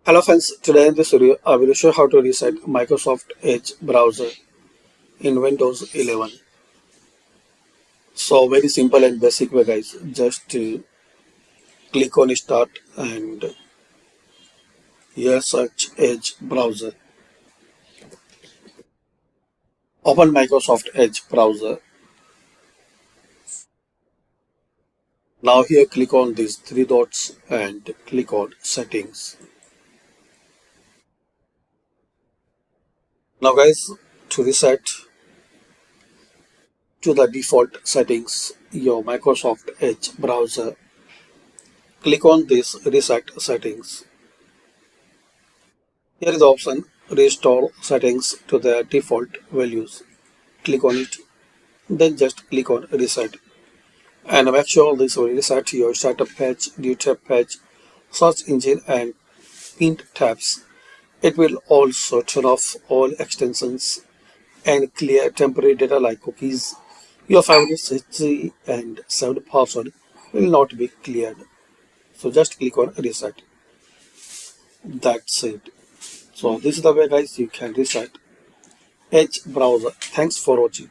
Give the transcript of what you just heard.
Hello friends, today in this video I will show how to reset Microsoft Edge browser in Windows 11. So very simple and basic way guys, just click on start and here search Edge browser. Open Microsoft Edge browser. Now here click on these three dots and click on settings. Now guys, to reset to the default settings your Microsoft Edge browser, click on this reset settings. Here is the option restore settings to their default values. Click on it, then just click on reset and make sure this will reset your startup page, detail page, search engine and pinned tabs. It will also turn off all extensions and clear temporary data like cookies. Your favorite history and saved password will not be cleared. So just click on reset. That's it. So this is the way guys you can reset Edge browser. Thanks for watching.